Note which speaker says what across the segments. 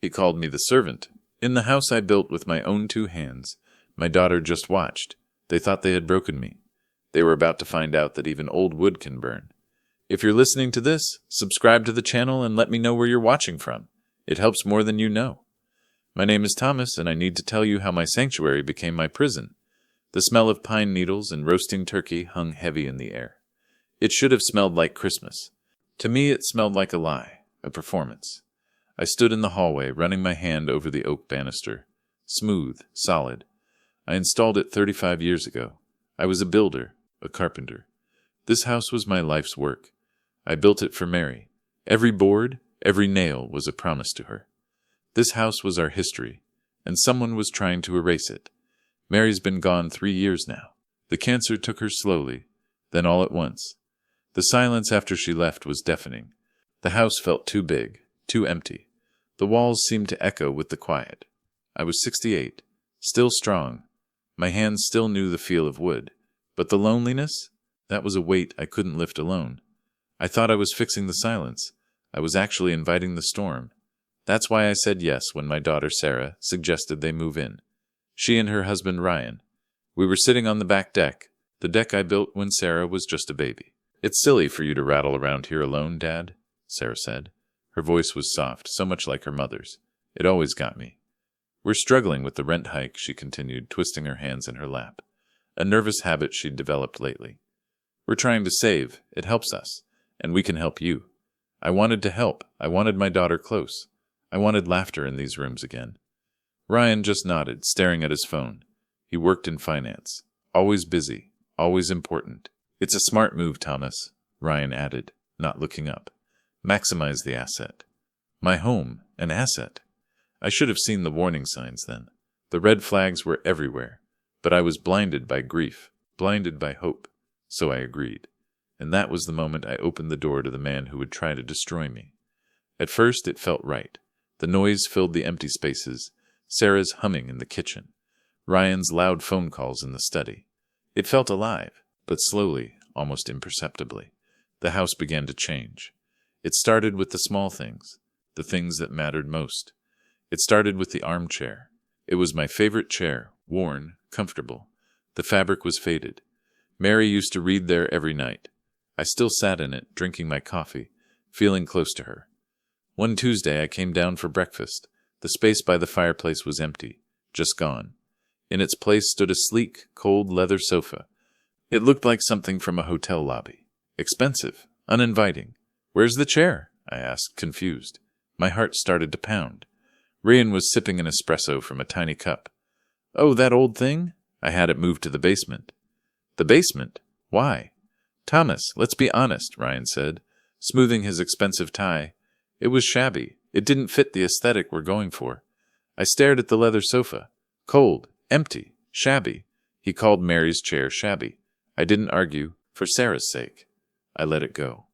Speaker 1: He called me the servant. In the house I built with my own 2 hands. My daughter just watched. They thought they had broken me. They were about to find out that even old wood can burn. If you're listening to this, subscribe to the channel and let me know where you're watching from. It helps more than you know. My name is Thomas, and I need to tell you how my sanctuary became my prison. The smell of pine needles and roasting turkey hung heavy in the air. It should have smelled like Christmas. To me, it smelled like a lie, a performance. I stood in the hallway, running my hand over the oak banister. Smooth, solid. I installed it 35 years ago. I was a builder, a carpenter. This house was my life's work. I built it for Mary. Every board, every nail was a promise to her. This house was our history, and someone was trying to erase it. Mary's been gone 3 years now. The cancer took her slowly, then all at once. The silence after she left was deafening. The house felt too big, too empty. The walls seemed to echo with the quiet. I was 68, still strong. My hands still knew the feel of wood. But the loneliness? That was a weight I couldn't lift alone. I thought I was fixing the silence. I was actually inviting the storm. That's why I said yes when my daughter Sarah suggested they move in. She and her husband Ryan. We were sitting on the back deck, the deck I built when Sarah was just a baby. "It's silly for you to rattle around here alone, Dad," Sarah said. Her voice was soft, so much like her mother's. It always got me. "We're struggling with the rent hike," she continued, twisting her hands in her lap. A nervous habit she'd developed lately. "We're trying to save. It helps us. And we can help you." I wanted to help. I wanted my daughter close. I wanted laughter in these rooms again. Ryan just nodded, staring at his phone. He worked in finance. Always busy. Always important. "It's a smart move, Thomas," Ryan added, not looking up. "Maximize the asset." My home, an asset. I should have seen the warning signs then. The red flags were everywhere. But I was blinded by grief, blinded by hope. So I agreed. And that was the moment I opened the door to the man who would try to destroy me. At first it felt right. The noise filled the empty spaces. Sarah's humming in the kitchen. Ryan's loud phone calls in the study. It felt alive, but slowly, almost imperceptibly, the house began to change. It started with the small things, the things that mattered most. It started with the armchair. It was my favorite chair, worn, comfortable. The fabric was faded. Mary used to read there every night. I still sat in it, drinking my coffee, feeling close to her. One Tuesday I came down for breakfast. The space by the fireplace was empty, just gone. In its place stood a sleek, cold leather sofa. It looked like something from a hotel lobby. Expensive, uninviting. "Where's the chair?" I asked, confused. My heart started to pound. Ryan was sipping an espresso from a tiny cup. "Oh, that old thing? I had it moved to the basement." "The basement? Why?" "Thomas, let's be honest," Ryan said, smoothing his expensive tie. "It was shabby. It didn't fit the aesthetic we're going for." I stared at the leather sofa. Cold, empty, shabby. He called Mary's chair shabby. I didn't argue, for Sarah's sake. I let it go.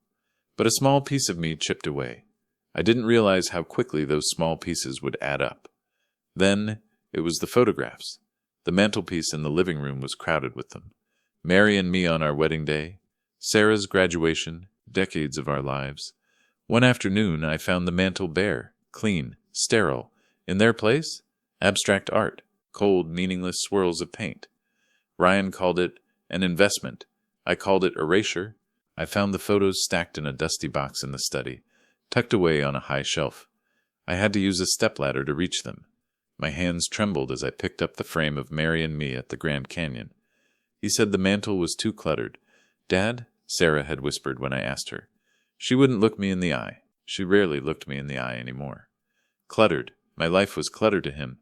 Speaker 1: But a small piece of me chipped away. I didn't realize how quickly those small pieces would add up. Then it was the photographs. The mantelpiece in the living room was crowded with them. Mary and me on our wedding day, Sarah's graduation, decades of our lives. One afternoon I found the mantel bare, clean, sterile. In their place, abstract art, cold, meaningless swirls of paint. Ryan called it an investment. I called it erasure. I found the photos stacked in a dusty box in the study, tucked away on a high shelf. I had to use a stepladder to reach them. My hands trembled as I picked up the frame of Mary and me at the Grand Canyon. He said the mantel was too cluttered. "Dad," Sarah had whispered when I asked her. She wouldn't look me in the eye. She rarely looked me in the eye anymore. Cluttered. My life was cluttered to him,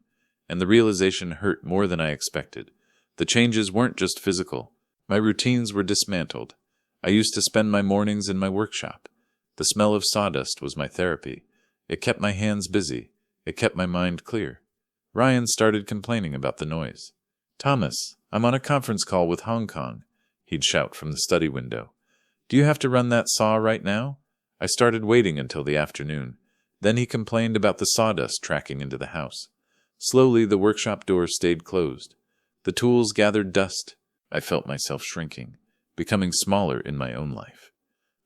Speaker 1: and the realization hurt more than I expected. The changes weren't just physical. My routines were dismantled. I used to spend my mornings in my workshop. The smell of sawdust was my therapy. It kept my hands busy. It kept my mind clear. Ryan started complaining about the noise. "Thomas, I'm on a conference call with Hong Kong," he'd shout from the study window. "Do you have to run that saw right now?" I started waiting until the afternoon. Then he complained about the sawdust tracking into the house. Slowly, the workshop door stayed closed. The tools gathered dust. I felt myself shrinking, becoming smaller in my own life.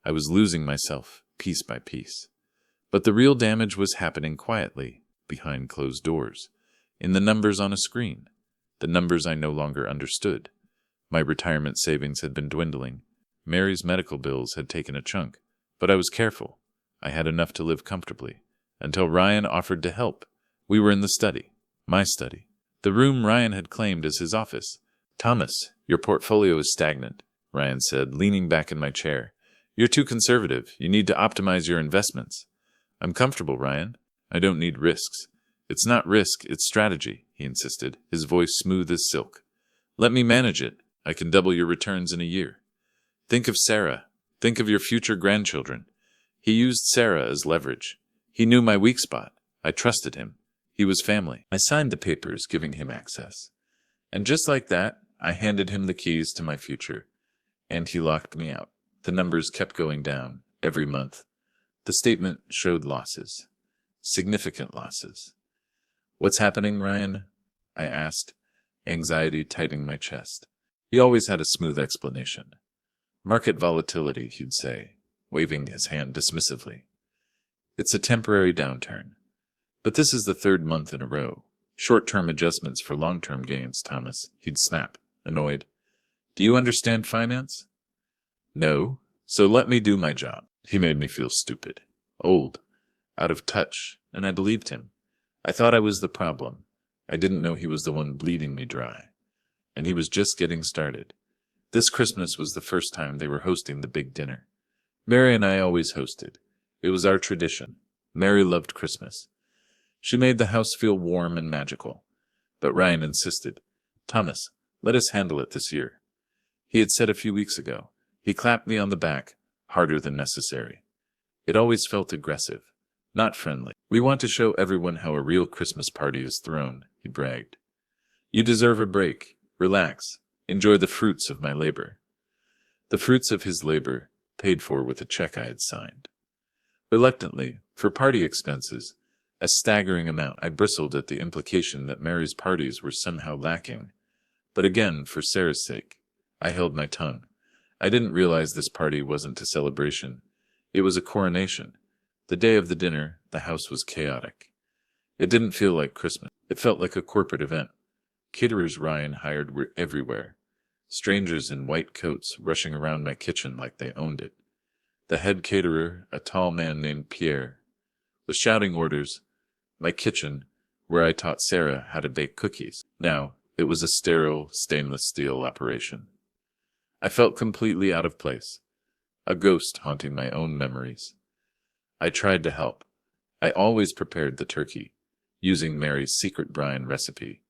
Speaker 1: I was losing myself, piece by piece. But the real damage was happening quietly, behind closed doors, in the numbers on a screen, the numbers I no longer understood. My retirement savings had been dwindling. Mary's medical bills had taken a chunk, but I was careful. I had enough to live comfortably, until Ryan offered to help. We were in the study, my study, the room Ryan had claimed as his office. "Thomas, your portfolio is stagnant," Ryan said, leaning back in my chair. "You're too conservative. You need to optimize your investments." "I'm comfortable, Ryan. I don't need risks." "It's not risk, it's strategy," he insisted, his voice smooth as silk. "Let me manage it. I can double your returns in a year. Think of Sarah. Think of your future grandchildren." He used Sarah as leverage. He knew my weak spot. I trusted him. He was family. I signed the papers giving him access. And just like that, I handed him the keys to my future. And he locked me out. The numbers kept going down every month. The statement showed losses. Significant losses. "What's happening, Ryan?" I asked, anxiety tightening my chest. He always had a smooth explanation. "Market volatility," he'd say, waving his hand dismissively. "It's a temporary downturn. But this is the third month in a row. Short-term adjustments for long-term gains, Thomas," he'd snap, annoyed. "Do you understand finance?" "No, so let me do my job." He made me feel stupid, old, out of touch, and I believed him. I thought I was the problem. I didn't know he was the one bleeding me dry. And he was just getting started. This Christmas was the first time they were hosting the big dinner. Mary and I always hosted. It was our tradition. Mary loved Christmas. She made the house feel warm and magical. But Ryan insisted. "Thomas, let us handle it this year." He had said a few weeks ago. He clapped me on the back, harder than necessary. It always felt aggressive, not friendly. "We want to show everyone how a real Christmas party is thrown," he bragged. "You deserve a break. Relax. Enjoy the fruits of my labor." The fruits of his labor, paid for with a check I had signed. Reluctantly, for party expenses, a staggering amount, I bristled at the implication that Mary's parties were somehow lacking. But again, for Sarah's sake, I held my tongue. I didn't realize this party wasn't a celebration. It was a coronation. The day of the dinner, the house was chaotic. It didn't feel like Christmas. It felt like a corporate event. Caterers Ryan hired were everywhere. Strangers in white coats rushing around my kitchen like they owned it. The head caterer, a tall man named Pierre, was shouting orders. My kitchen, where I taught Sarah how to bake cookies. Now, it was a sterile, stainless steel operation. I felt completely out of place, a ghost haunting my own memories. I tried to help. I always prepared the turkey, using Mary's secret brine recipe.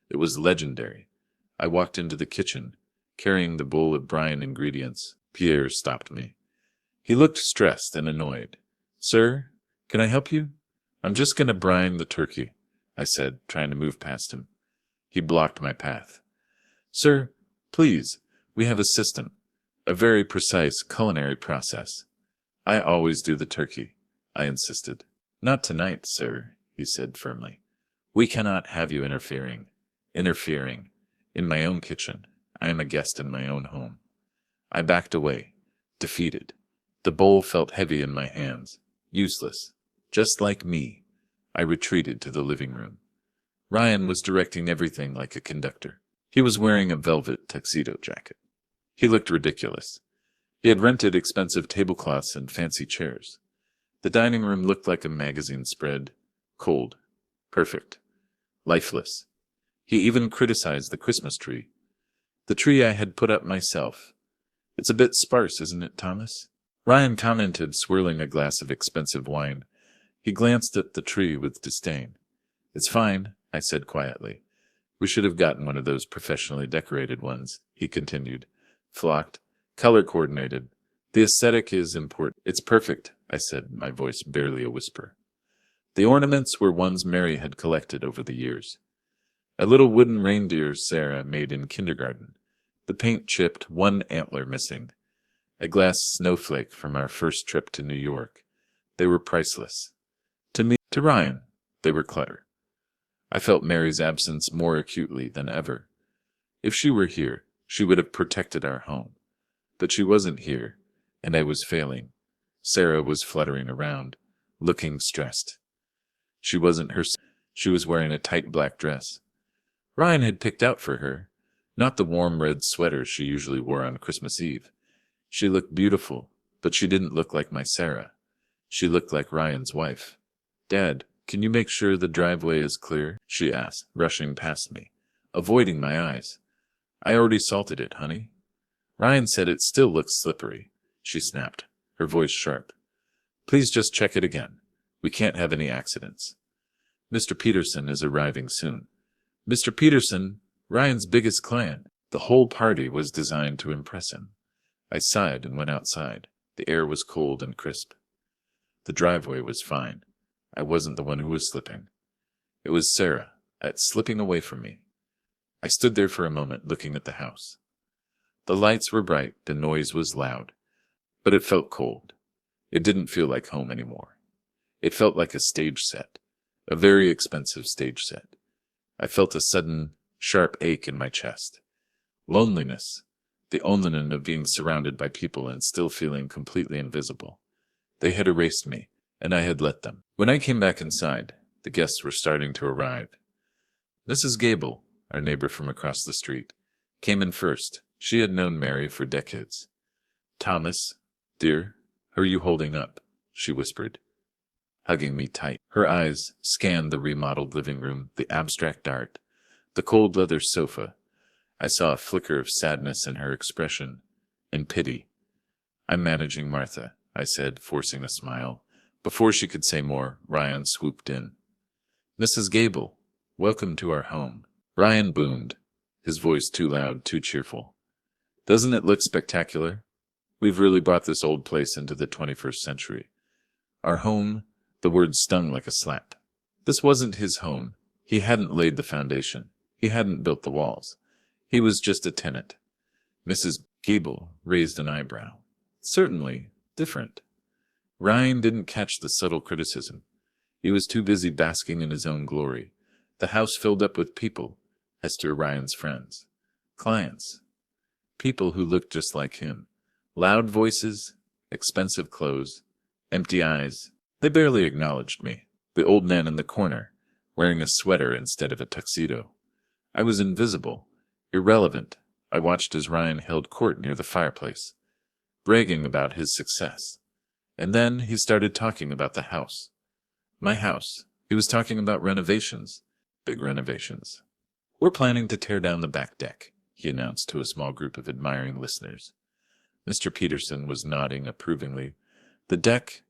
Speaker 1: It was legendary. I walked into the kitchen, carrying the bowl of brine ingredients. Pierre stopped me. He looked stressed and annoyed. "Sir, can I help you?" "I'm just going to brine the turkey," I said, trying to move past him. He blocked my path. "Sir, please, we have a system, a very precise culinary process." "I always do the turkey," I insisted. "Not tonight, sir," he said firmly. "We cannot have you interfering in my own kitchen. I am a guest in my own home." I backed away, defeated. The bowl felt heavy in my hands, useless. Just like me, I retreated to the living room. Ryan was directing everything like a conductor. He was wearing a velvet tuxedo jacket. He looked ridiculous. He had rented expensive tablecloths and fancy chairs. The dining room looked like a magazine spread, cold, perfect, lifeless. He even criticized the Christmas tree. The tree I had put up myself. "It's a bit sparse, isn't it, Thomas?" Ryan commented, swirling a glass of expensive wine. He glanced at the tree with disdain. "It's fine," I said quietly. "We should have gotten one of those professionally decorated ones," he continued. "Flocked, color-coordinated. The aesthetic is important." "It's perfect," I said, my voice barely a whisper. The ornaments were ones Mary had collected over the years. A little wooden reindeer Sarah made in kindergarten, the paint chipped, one antler missing. A glass snowflake from our first trip to New York. They were priceless. To Ryan, they were clutter. I felt Mary's absence more acutely than ever. If she were here, she would have protected our home. But she wasn't here, and I was failing. Sarah was fluttering around, looking stressed. She wasn't herself. She was wearing a tight black dress Ryan had picked out for her, not the warm red sweater she usually wore on Christmas Eve. She looked beautiful, but she didn't look like my Sarah. She looked like Ryan's wife. "Dad, can you make sure the driveway is clear?" she asked, rushing past me, avoiding my eyes. "I already salted it, honey." "Ryan said it still looks slippery," she snapped, her voice sharp. "Please just check it again. We can't have any accidents. Mr. Peterson is arriving soon." Mr. Peterson, Ryan's biggest client. The whole party was designed to impress him. I sighed and went outside. The air was cold and crisp. The driveway was fine. I wasn't the one who was slipping. It was Sarah, slipping away from me. I stood there for a moment looking at the house. The lights were bright, the noise was loud, but it felt cold. It didn't feel like home anymore. It felt like a stage set, a very expensive stage set. I felt a sudden, sharp ache in my chest. Loneliness, the loneliness of being surrounded by people and still feeling completely invisible. They had erased me, and I had let them. When I came back inside, the guests were starting to arrive. Mrs. Gable, our neighbor from across the street, came in first. She had known Mary for decades. "Thomas, dear, how are you holding up?" she whispered, hugging me tight. Her eyes scanned the remodeled living room, the abstract art, the cold leather sofa. I saw a flicker of sadness in her expression, and pity. "I'm managing Martha," I said, forcing a smile. Before she could say more, Ryan swooped in. "Mrs. Gable, welcome to our home." Ryan boomed, his voice too loud, too cheerful. "Doesn't it look spectacular? We've really brought this old place into the 21st century. Our home." The word stung like a slap. This wasn't his home. He hadn't laid the foundation. He hadn't built the walls. He was just a tenant. Mrs. Gable raised an eyebrow. "Certainly, different." Ryan didn't catch the subtle criticism. He was too busy basking in his own glory. The house filled up with people, Hester Ryan's friends, clients, people who looked just like him. Loud voices, expensive clothes, empty eyes. They barely acknowledged me. The old man in the corner, wearing a sweater instead of a tuxedo. I was invisible, irrelevant. I watched as Ryan held court near the fireplace, bragging about his success. And then he started talking about the house. My house. He was talking about renovations, big renovations. "We're planning to tear down the back deck," he announced to a small group of admiring listeners. Mr. Peterson was nodding approvingly. "The deck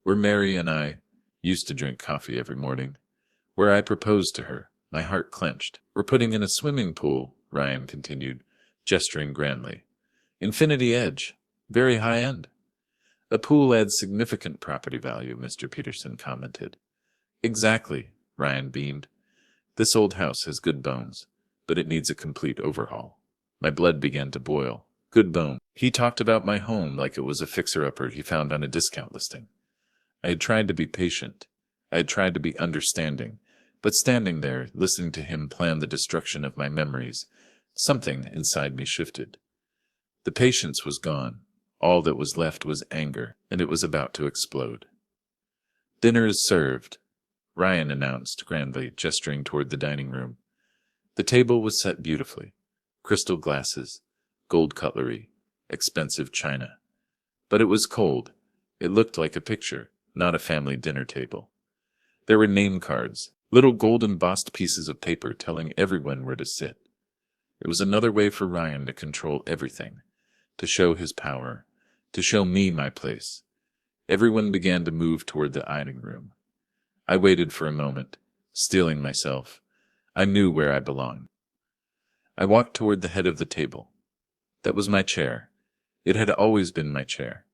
Speaker 1: where Mary and I used to drink coffee every morning, where I proposed to her." My heart clenched. "We're putting in a swimming pool," Ryan continued, gesturing grandly. "Infinity Edge. Very high end." "A pool adds significant property value," Mr. Peterson commented. "Exactly," Ryan beamed. "This old house has good bones, but it needs a complete overhaul." My blood began to boil. Good bone. He talked about my home like it was a fixer-upper he found on a discount listing. I had tried to be patient. I had tried to be understanding. But standing there, listening to him plan the destruction of my memories, something inside me shifted. The patience was gone. All that was left was anger, and it was about to explode. "Dinner is served," Ryan announced grandly, gesturing toward the dining room. The table was set beautifully. Crystal glasses, gold cutlery, expensive china. But it was cold. It looked like a picture, not a family dinner table. There were name cards, little gold embossed pieces of paper telling everyone where to sit. It was another way for Ryan to control everything, to show his power, to show me my place. Everyone began to move toward the dining room. I waited for a moment, steeling myself. I knew where I belonged. I walked toward the head of the table. That was my chair. It had always been my chair.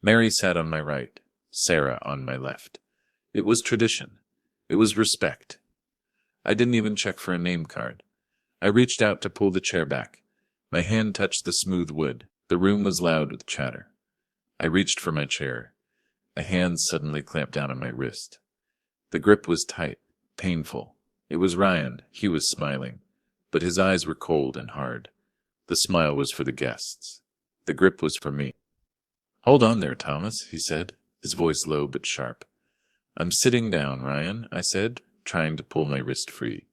Speaker 1: Mary sat on my right, Sarah on my left. It was tradition. It was respect. I didn't even check for a name card. I reached out to pull the chair back. My hand touched the smooth wood. The room was loud with chatter. I reached for my chair. A hand suddenly clamped down on my wrist. The grip was tight, painful. It was Ryan. He was smiling, but his eyes were cold and hard. The smile was for the guests. The grip was for me. "Hold on there, Thomas," he said, his voice low but sharp. "I'm sitting down, Ryan," I said, trying to pull my wrist free.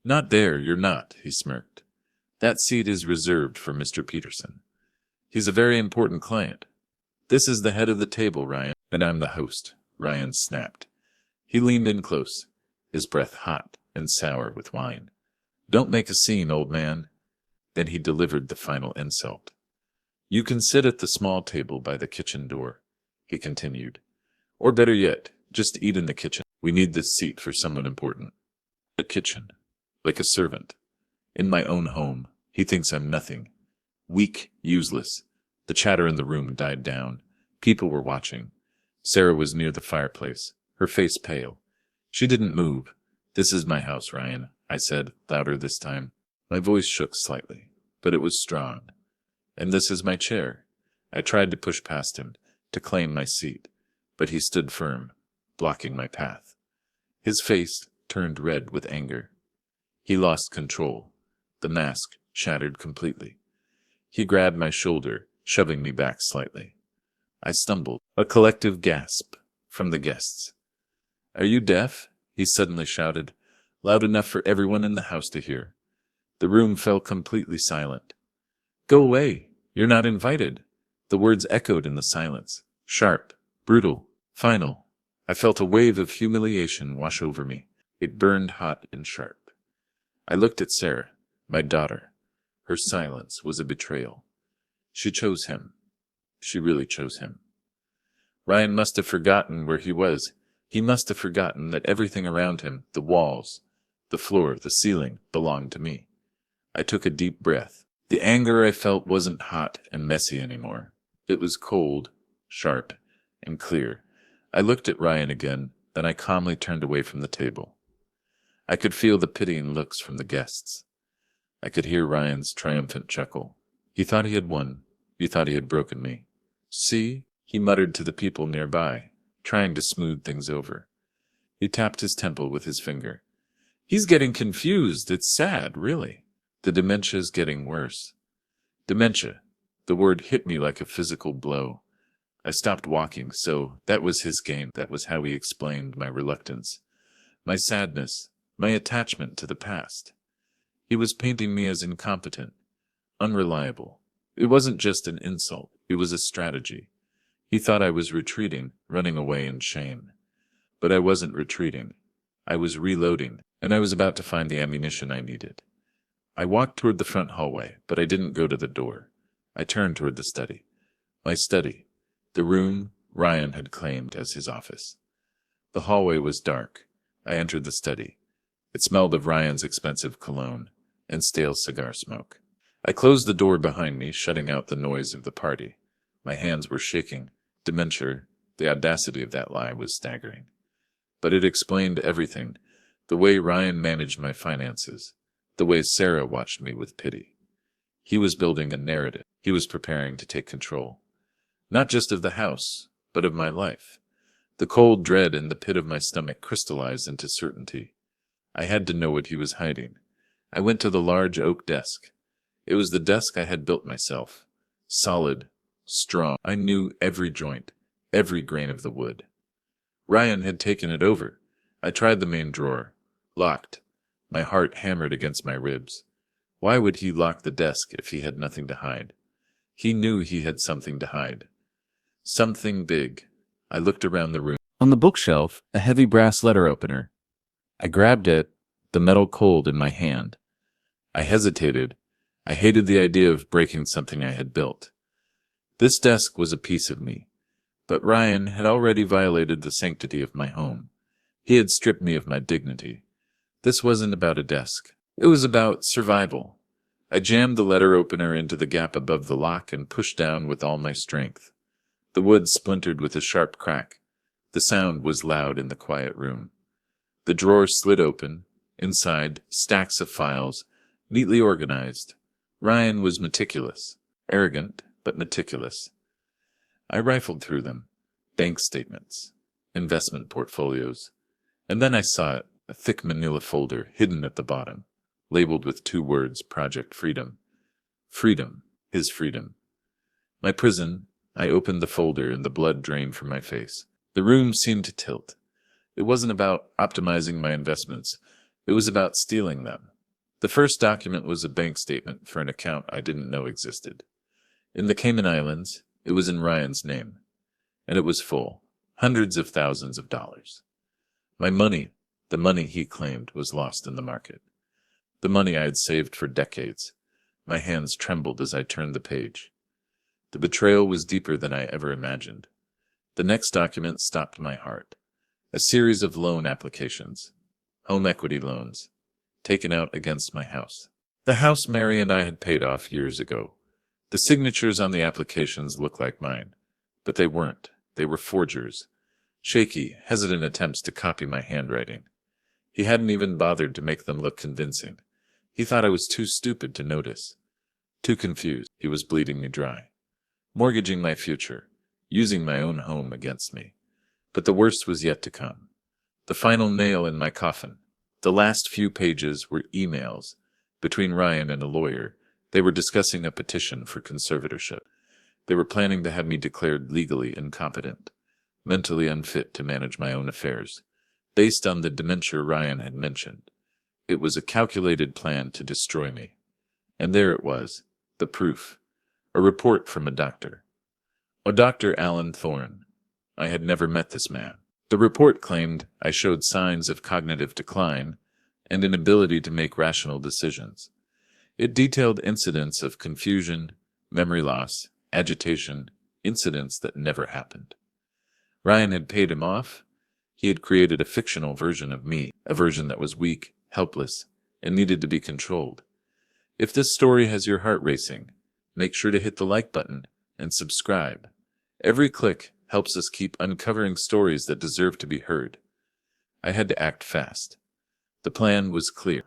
Speaker 1: "Not there, you're not," he smirked. "That seat is reserved for Mr. Peterson. He's a very important client. This is the head of the table, Ryan." "And I'm the host," Ryan snapped. He leaned in close, his breath hot and sour with wine. "Don't make a scene, old man." Then he delivered the final insult. "You can sit at the small table by the kitchen door," he continued. "Or better yet, just eat in the kitchen. We need this seat for someone important." "The kitchen. Like a servant. In my own home. He thinks I'm nothing. Weak, useless." The chatter in the room died down. People were watching. Sarah was near the fireplace, her face pale. She didn't move. "This is my house, Ryan," I said, louder this time. My voice shook slightly, but it was strong. "And this is my chair." I tried to push past him, to claim my seat, but he stood firm, blocking my path. His face turned red with anger. He lost control. The mask shattered completely. He grabbed my shoulder, shoving me back slightly. I stumbled. A collective gasp from the guests. "Are you deaf?" he suddenly shouted, loud enough for everyone in the house to hear. The room fell completely silent. "Go away! You're not invited!" The words echoed in the silence, sharp, brutal, final. I felt a wave of humiliation wash over me. It burned hot and sharp. I looked at Sarah, my daughter. Her silence was a betrayal. She chose him. She really chose him. Ryan must have forgotten where he was. He must have forgotten that everything around him, the walls, the floor, the ceiling, belonged to me. I took a deep breath. The anger I felt wasn't hot and messy anymore. It was cold, sharp, and clear. I looked at Ryan again, then I calmly turned away from the table. I could feel the pitying looks from the guests. I could hear Ryan's triumphant chuckle. He thought he had won. He thought he had broken me. "See?" he muttered to the people nearby, trying to smooth things over. He tapped his temple with his finger. "He's getting confused. It's sad, really. The dementia's getting worse." Dementia. The word hit me like a physical blow. I stopped walking, so that was his game. That was how he explained my reluctance, my sadness, my attachment to the past. He was painting me as incompetent, unreliable. It wasn't just an insult, it was a strategy. He thought I was retreating, running away in shame. But I wasn't retreating. I was reloading, and I was about to find the ammunition I needed. I walked toward the front hallway, but I didn't go to the door. I turned toward the study. My study. The room Ryan had claimed as his office. The hallway was dark. I entered the study. It smelled of Ryan's expensive cologne and stale cigar smoke. I closed the door behind me, shutting out the noise of the party. My hands were shaking. Dementia, the audacity of that lie was staggering. But it explained everything. The way Ryan managed my finances. The way Sarah watched me with pity. He was building a narrative. He was preparing to take control. Not just of the house, but of my life. The cold dread in the pit of my stomach crystallized into certainty. I had to know what he was hiding. I went to the large oak desk. It was the desk I had built myself. Solid, strong. I knew every joint, every grain of the wood. Ryan had taken it over. I tried the main drawer. Locked. My heart hammered against my ribs. Why would he lock the desk if he had nothing to hide? He knew he had something to hide. Something big. I looked around the room. On the bookshelf, a heavy brass letter opener. I grabbed it, the metal cold in my hand. I hesitated. I hated the idea of breaking something I had built. This desk was a piece of me. But Ryan had already violated the sanctity of my home. He had stripped me of my dignity. This wasn't about a desk. It was about survival. I jammed the letter opener into the gap above the lock and pushed down with all my strength. The wood splintered with a sharp crack. The sound was loud in the quiet room. The drawer slid open. Inside, stacks of files, neatly organized. Ryan was meticulous. Arrogant, but meticulous. I rifled through them. Bank statements. Investment portfolios. And then I saw it, a thick manila folder hidden at the bottom, labeled with 2 words, Project Freedom. Freedom, his freedom. My prison. I opened the folder and the blood drained from my face. The room seemed to tilt. It wasn't about optimizing my investments. It was about stealing them. The first document was a bank statement for an account I didn't know existed. In the Cayman Islands, it was in Ryan's name, and it was full, hundreds of thousands of dollars. My money, the money he claimed, was lost in the market. The money I had saved for decades. My hands trembled as I turned the page. The betrayal was deeper than I ever imagined. The next document stopped my heart. A series of loan applications, home equity loans, taken out against my house. The house Mary and I had paid off years ago. The signatures on the applications looked like mine, but they weren't. They were forgers. Shaky, hesitant attempts to copy my handwriting. He hadn't even bothered to make them look convincing. He thought I was too stupid to notice. Too confused. He was bleeding me dry. Mortgaging my future. Using my own home against me. But the worst was yet to come. The final nail in my coffin. The last few pages were emails. Between Ryan and a lawyer, they were discussing a petition for conservatorship. They were planning to have me declared legally incompetent, mentally unfit to manage my own affairs, based on the dementia Ryan had mentioned. It was a calculated plan to destroy me. And there it was, the proof. A report from a doctor. A Dr. Alan Thorne. I had never met this man. The report claimed I showed signs of cognitive decline and inability to make rational decisions. It detailed incidents of confusion, memory loss, agitation, incidents that never happened. Ryan had paid him off. He had created a fictional version of me, a version that was weak, helpless, and needed to be controlled. If this story has your heart racing, make sure to hit the like button and subscribe. Every click helps us keep uncovering stories that deserve to be heard. I had to act fast. The plan was clear.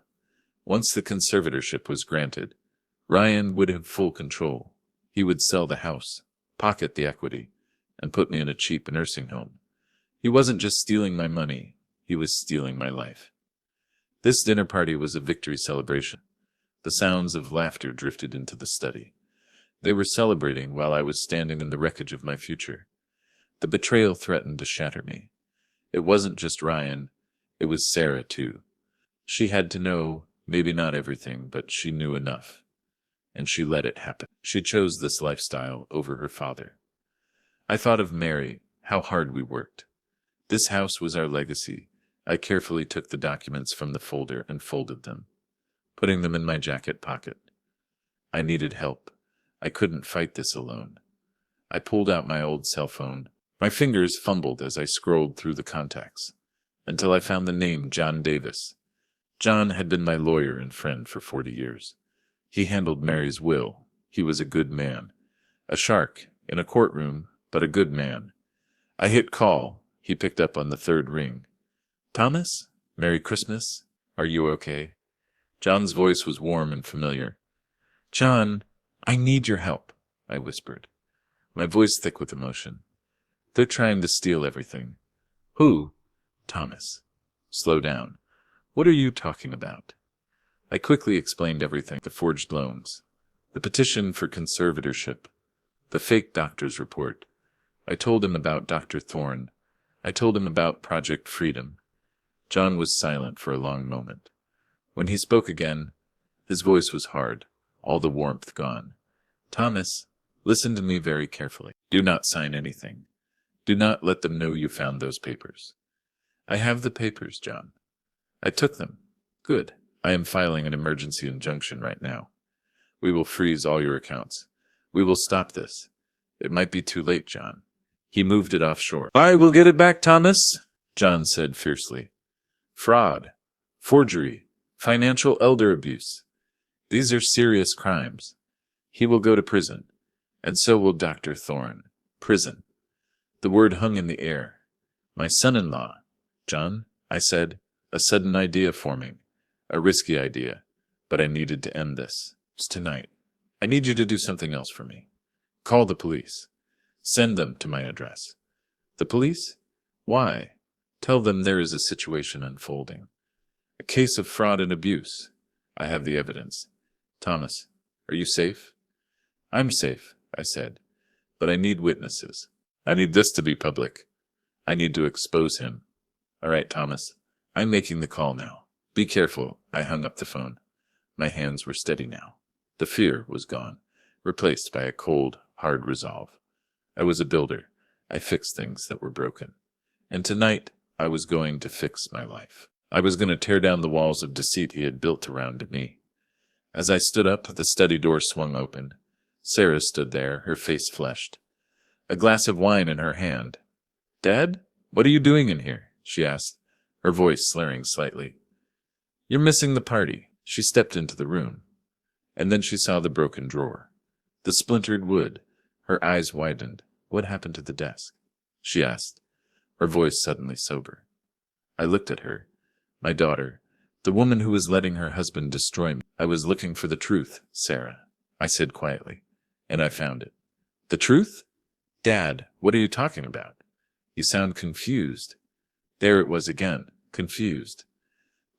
Speaker 1: Once the conservatorship was granted, Ryan would have full control. He would sell the house, pocket the equity, and put me in a cheap nursing home. He wasn't just stealing my money, he was stealing my life. This dinner party was a victory celebration. The sounds of laughter drifted into the study. They were celebrating while I was standing in the wreckage of my future. The betrayal threatened to shatter me. It wasn't just Ryan, it was Sarah too. She had to know, maybe not everything, but she knew enough. And she let it happen. She chose this lifestyle over her father. I thought of Mary, how hard we worked. This house was our legacy. I carefully took the documents from the folder and folded them, putting them in my jacket pocket. I needed help. I couldn't fight this alone. I pulled out my old cell phone. My fingers fumbled as I scrolled through the contacts, until I found the name John Davis. John had been my lawyer and friend for 40 years. He handled Mary's will. He was a good man. A shark in a courtroom, but a good man. I hit call. He picked up on the third ring. "Thomas? Merry Christmas. Are you okay?" John's voice was warm and familiar. "John, I need your help," I whispered, my voice thick with emotion. "They're trying to steal everything." "Who?" "Thomas." "Slow down. What are you talking about?" I quickly explained everything: the forged loans, the petition for conservatorship, the fake doctor's report. I told him about Dr. Thorne. I told him about Project Freedom. John was silent for a long moment. When he spoke again, his voice was hard, all the warmth gone. "Thomas, listen to me very carefully. Do not sign anything. Do not let them know you found those papers." "I have the papers, John." "I took them." "Good. I am filing an emergency injunction right now. We will freeze all your accounts. We will stop this. It might be too late, John." He moved it offshore. "I will get it back, Thomas," John said fiercely. "Fraud, forgery, financial elder abuse. These are serious crimes. He will go to prison, and so will Dr. Thorne. Prison." The word hung in the air. "My son-in-law." "John," I said, a sudden idea forming. A risky idea, but I needed to end this. "It's tonight. I need you to do something else for me. Call the police. Send them to my address." "The police? Why?" "Tell them there is a situation unfolding. A case of fraud and abuse. I have the evidence. Thomas, are you safe?" "I'm safe," I said, "but I need witnesses. I need this to be public. I need to expose him. All right, Thomas. I'm making the call now. Be careful. I hung up the phone. My hands were steady now. The fear was gone, replaced by a cold, hard resolve. I was a builder. I fixed things that were broken. And tonight, I was going to fix my life. I was going to tear down the walls of deceit he had built around me. As I stood up, the study door swung open. Sarah stood there, her face flushed, a glass of wine in her hand. "Dad, what are you doing in here?" she asked, her voice slurring slightly. "You're missing the party." She stepped into the room, and then she saw the broken drawer, the splintered wood. Her eyes widened. "What happened to the desk?" she asked, her voice suddenly sober. I looked at her. My daughter, the woman who was letting her husband destroy me. "I was looking for the truth, Sarah," I said quietly, "and I found it." "The truth? Dad, what are you talking about? You sound confused." There it was again, confused.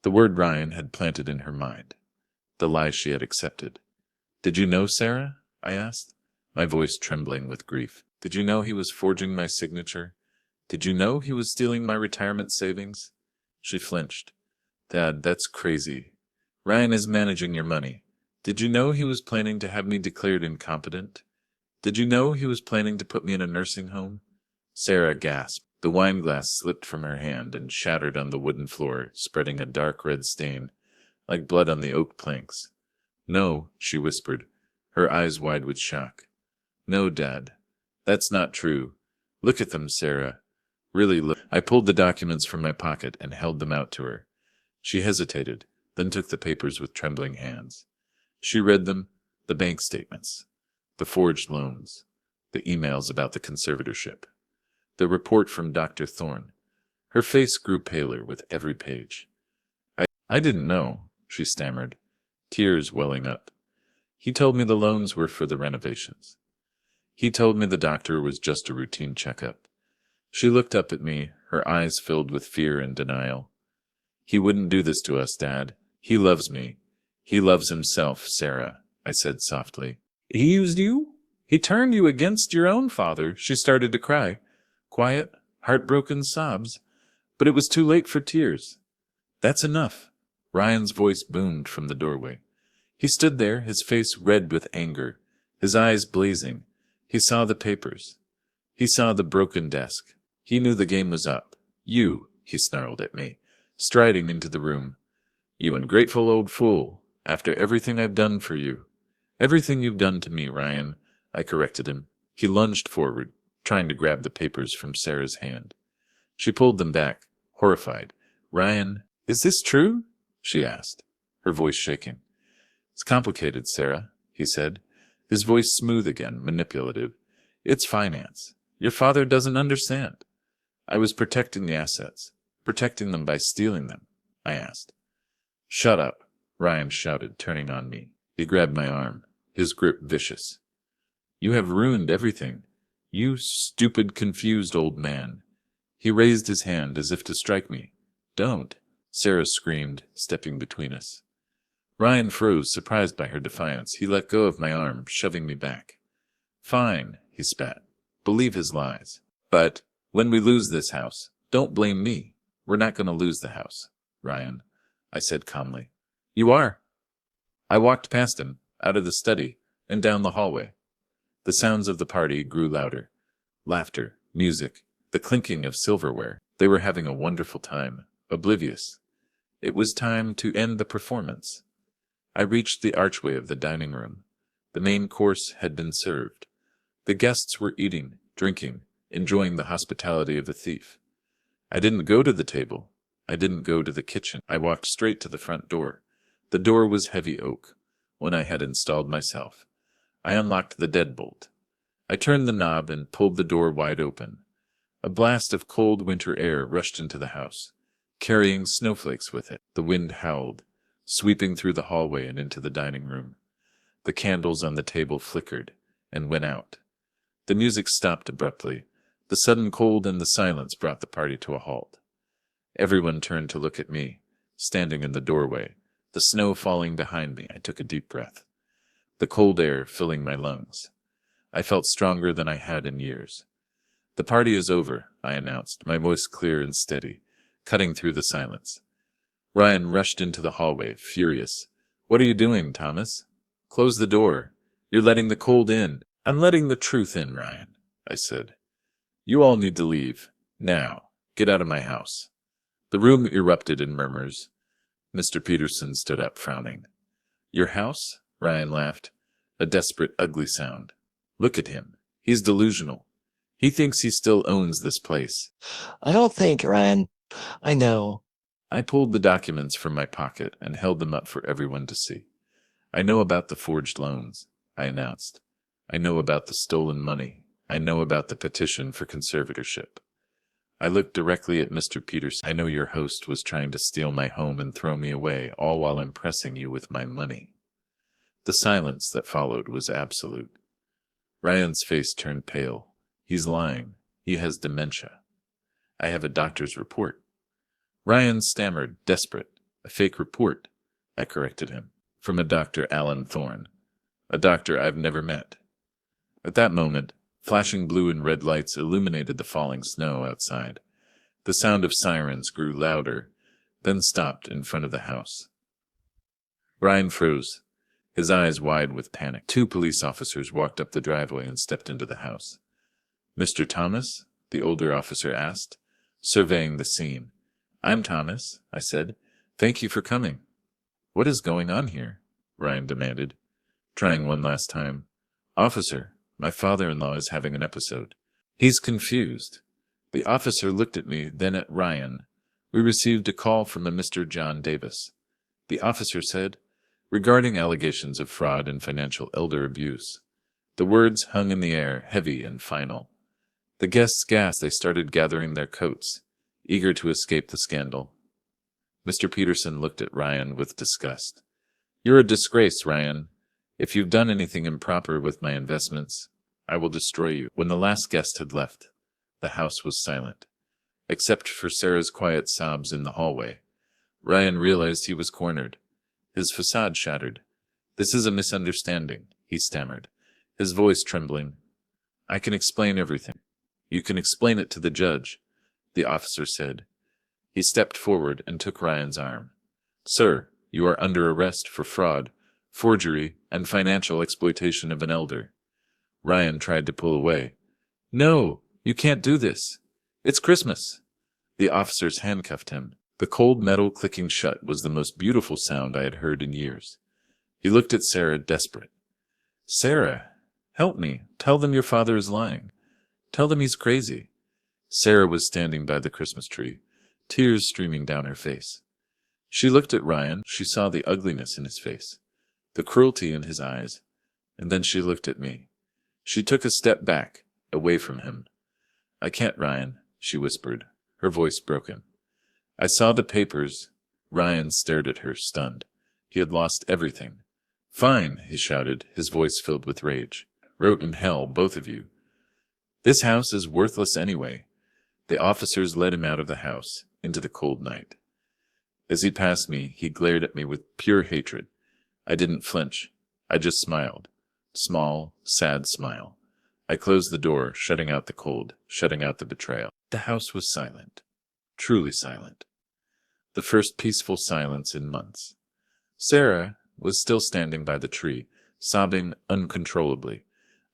Speaker 1: The word Ryan had planted in her mind. The lie she had accepted. "Did you know, Sarah?" I asked, my voice trembling with grief. "Did you know he was forging my signature? Did you know he was stealing my retirement savings?" She flinched. "Dad, that's crazy. Ryan is managing your money. Did you know he was planning to have me declared incompetent? Did you know he was planning to put me in a nursing home?" Sarah gasped. The wine glass slipped from her hand and shattered on the wooden floor, spreading a dark red stain, like blood on the oak planks. "No," she whispered, her eyes wide with shock. "No, Dad. That's not true. Look at them, Sarah. Really look." I pulled the documents from my pocket and held them out to her. She hesitated, then took the papers with trembling hands. She read them, the bank statements, the forged loans, the emails about the conservatorship, the report from Dr. Thorne. Her face grew paler with every page. I didn't know," she stammered, tears welling up. "He told me the loans were for the renovations. He told me the doctor was just a routine checkup." She looked up at me, her eyes filled with fear and denial. "He wouldn't do this to us, Dad. He loves me. He loves himself, Sarah," I said softly. "He used you? He turned you against your own father." She started to cry. Quiet, heartbroken sobs. But it was too late for tears. "That's enough." Ryan's voice boomed from the doorway. He stood there, his face red with anger, his eyes blazing. He saw the papers. He saw the broken desk. He knew the game was up. "You," he snarled at me, striding into the room. "You ungrateful old fool. After everything I've done for you." "Everything you've done to me, Ryan," I corrected him. He lunged forward, trying to grab the papers from Sarah's hand. She pulled them back, horrified. "Ryan, is this true?" she asked, her voice shaking. "It's complicated, Sarah," he said, his voice smooth again, manipulative. "It's finance. Your father doesn't understand. I was protecting the assets, protecting them by stealing them," I asked. "Shut up," Ryan shouted, turning on me. He grabbed my arm, his grip vicious. "You have ruined everything. You stupid, confused old man." He raised his hand as if to strike me. "Don't," Sarah screamed, stepping between us. Ryan froze, surprised by her defiance. He let go of my arm, shoving me back. "Fine," he spat. "Believe his lies. But when we lose this house, don't blame me. We're not going to lose the house, Ryan," I said calmly. "You are." I walked past him, out of the study, and down the hallway. The sounds of the party grew louder. Laughter, music, the clinking of silverware. They were having a wonderful time, oblivious. It was time to end the performance. I reached the archway of the dining room. The main course had been served. The guests were eating, drinking, enjoying the hospitality of a thief. I didn't go to the table. I didn't go to the kitchen. I walked straight to the front door. The door was heavy oak, one I had installed myself. I unlocked the deadbolt. I turned the knob and pulled the door wide open. A blast of cold winter air rushed into the house, carrying snowflakes with it. The wind howled, sweeping through the hallway and into the dining room. The candles on the table flickered and went out. The music stopped abruptly. The sudden cold and the silence brought the party to a halt. Everyone turned to look at me, standing in the doorway, the snow falling behind me. I took a deep breath, the cold air filling my lungs. I felt stronger than I had in years. "The party is over," I announced, my voice clear and steady. cutting through the silence. Ryan rushed into the hallway, furious. "What are you doing, Thomas? Close the door. You're letting the cold in." "I'm letting the truth in, Ryan," I said. "You all need to leave. Now. Get out of my house." The room erupted in murmurs. Mr. Peterson stood up, frowning. "Your house?" Ryan laughed. A desperate, ugly sound. "Look at him. He's delusional. He thinks he still owns this place."
Speaker 2: I don't think, Ryan. I know.
Speaker 1: I pulled the documents from my pocket and held them up for everyone to see. "I know about the forged loans," I announced. "I know about the stolen money. I know about the petition for conservatorship." I looked directly at Mr. Peterson. "I know your host was trying to steal my home and throw me away, all while impressing you with my money." The silence that followed was absolute. Ryan's face turned pale. "He's lying. He has dementia. I have a doctor's report." Ryan stammered, desperate. "A fake report," I corrected him. "From a Dr. Alan Thorne. A doctor I've never met." At that moment, flashing blue and red lights illuminated the falling snow outside. The sound of sirens grew louder, then stopped in front of the house. Ryan froze, his eyes wide with panic. 2 police officers walked up the driveway and stepped into the house. "Mr. Thomas?" the older officer asked, surveying the scene. "I'm Thomas," I said. "Thank you for coming." "What is going on here?" Ryan demanded, trying one last time. "Officer, my father-in-law is having an episode." "He's confused." The officer looked at me, then at Ryan. "We received a call from a Mr. John Davis," the officer said, "regarding allegations of fraud and financial elder abuse." The words hung in the air, heavy and final. The guests gasped. They started gathering their coats, eager to escape the scandal. Mr. Peterson looked at Ryan with disgust. "You're a disgrace, Ryan. If you've done anything improper with my investments, I will destroy you." When the last guest had left, the house was silent, except for Sarah's quiet sobs in the hallway. Ryan realized he was cornered, his facade shattered. "This is a misunderstanding," he stammered, his voice trembling. "I can explain everything." "You can explain it to the judge," the officer said. He stepped forward and took Ryan's arm. "Sir, you are under arrest for fraud, forgery, and financial exploitation of an elder." Ryan tried to pull away. "No, you can't do this. It's Christmas." The officers handcuffed him. The cold metal clicking shut was the most beautiful sound I had heard in years. He looked at Sarah, desperate. "Sarah, help me. Tell them your father is lying. Tell them he's crazy." Sarah was standing by the Christmas tree, tears streaming down her face. She looked at Ryan. She saw the ugliness in his face, the cruelty in his eyes, and then she looked at me. She took a step back, away from him. "I can't, Ryan," she whispered, her voice broken. "I saw the papers." Ryan stared at her, stunned. He had lost everything. "Fine," he shouted, his voice filled with rage. "Rot in hell, both of you. This house is worthless anyway." The officers led him out of the house, into the cold night. As he passed me, he glared at me with pure hatred. I didn't flinch. I just smiled. Small, sad smile. I closed the door, shutting out the cold, shutting out the betrayal. The house was silent. Truly silent. The first peaceful silence in months. Sarah was still standing by the tree, sobbing uncontrollably.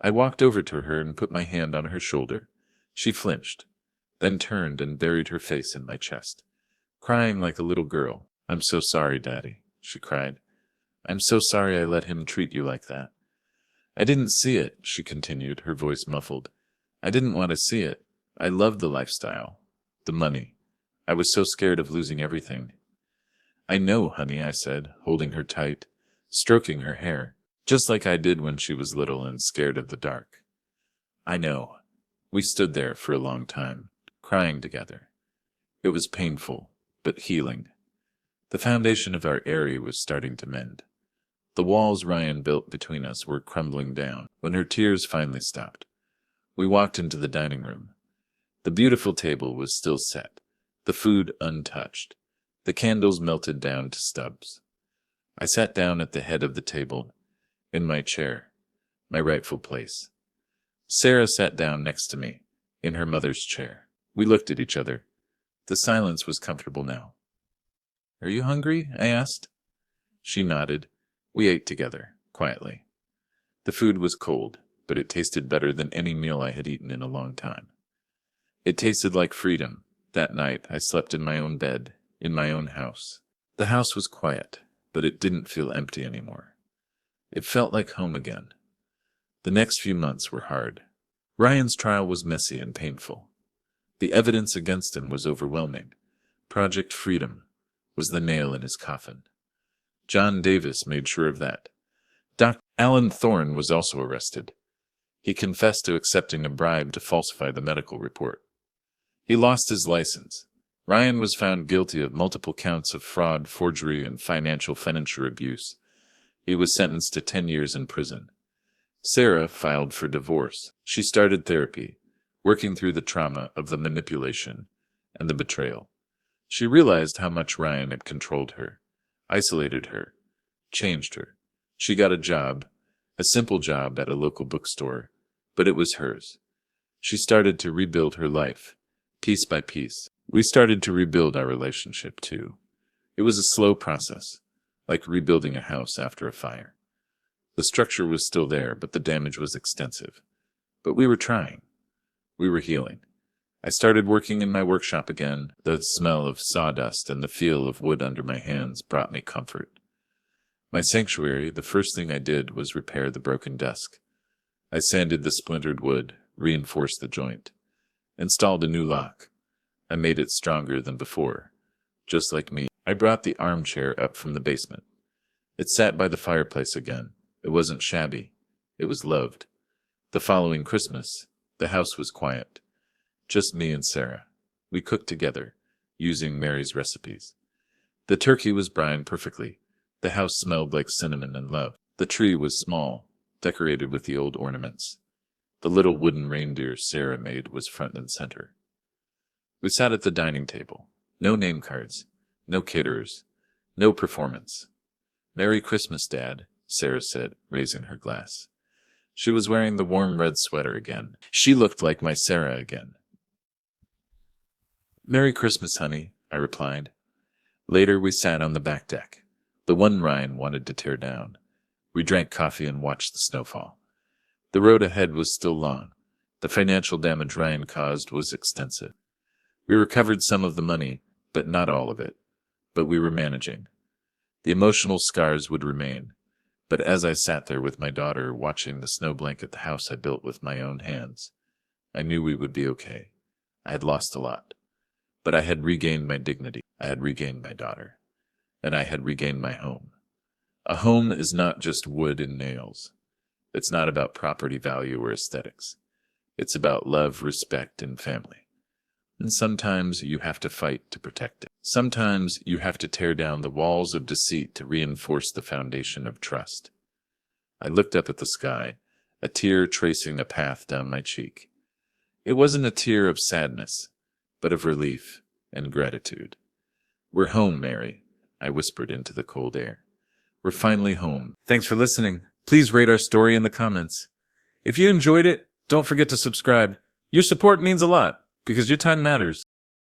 Speaker 1: I walked over to her and put my hand on her shoulder. She flinched, then turned and buried her face in my chest, crying like a little girl. "I'm so sorry, Daddy," she cried. "I'm so sorry I let him treat you like that." "I didn't see it," she continued, her voice muffled. "I didn't want to see it. I loved the lifestyle, the money. I was so scared of losing everything." "I know, honey," I said, holding her tight, stroking her hair, just like I did when she was little and scared of the dark. "I know." We stood there for a long time, crying together. It was painful, but healing. The foundation of our area was starting to mend. The walls Ryan built between us were crumbling down. When her tears finally stopped, we walked into the dining room. The beautiful table was still set, the food untouched, the candles melted down to stubs. I sat down at the head of the table, in my chair, my rightful place. Sarah sat down next to me, in her mother's chair. We looked at each other. The silence was comfortable now. "Are you hungry?" I asked. She nodded. We ate together, quietly. The food was cold, but it tasted better than any meal I had eaten in a long time. It tasted like freedom. That night, I slept in my own bed, in my own house. The house was quiet, but it didn't feel empty anymore. It felt like home again. The next few months were hard. Ryan's trial was messy and painful. The evidence against him was overwhelming. Project Freedom was the nail in his coffin. John Davis made sure of that. Dr. Alan Thorne was also arrested. He confessed to accepting a bribe to falsify the medical report. He lost his license. Ryan was found guilty of multiple counts of fraud, forgery, and financial abuse. He was sentenced to 10 years in prison. Sarah filed for divorce. She started therapy, working through the trauma of the manipulation and the betrayal. She realized how much Ryan had controlled her, isolated her, changed her. She got a job, a simple job at a local bookstore, but it was hers. She started to rebuild her life, piece by piece. We started to rebuild our relationship too. It was a slow process, like rebuilding a house after a fire. The structure was still there, but the damage was extensive. But we were trying. We were healing. I started working in my workshop again. The smell of sawdust and the feel of wood under my hands brought me comfort. My sanctuary, the first thing I did was repair the broken desk. I sanded the splintered wood, reinforced the joint, installed a new lock. I made it stronger than before. Just like me, I brought the armchair up from the basement. It sat by the fireplace again. It wasn't shabby. It was loved. The following Christmas, the house was quiet. Just me and Sarah. We cooked together, using Mary's recipes. The turkey was brined perfectly. The house smelled like cinnamon and love. The tree was small, decorated with the old ornaments. The little wooden reindeer Sarah made was front and center. We sat at the dining table. No name cards, no caterers, no performance. "Merry Christmas, Dad," Sarah said, raising her glass. She was wearing the warm red sweater again. She looked like my Sarah again. "Merry Christmas, honey," I replied. Later we sat on the back deck, the one Ryan wanted to tear down. We drank coffee and watched the snowfall. The road ahead was still long. The financial damage Ryan caused was extensive. We recovered some of the money, but not all of it. But we were managing. The emotional scars would remain. But as I sat there with my daughter watching the snow blanket the house I built with my own hands, I knew we would be okay. I had lost a lot. But I had regained my dignity. I had regained my daughter. And I had regained my home. A home is not just wood and nails. It's not about property value or aesthetics. It's about love, respect, and family. And sometimes you have to fight to protect it. Sometimes you have to tear down the walls of deceit to reinforce the foundation of trust. I looked up at the sky, a tear tracing a path down my cheek. It wasn't a tear of sadness, but of relief and gratitude. "We're home, Mary," I whispered into the cold air. "We're finally home." Thanks for listening. Please rate our story in the comments. If you enjoyed it, don't forget to subscribe. Your support means a lot, because your time matters.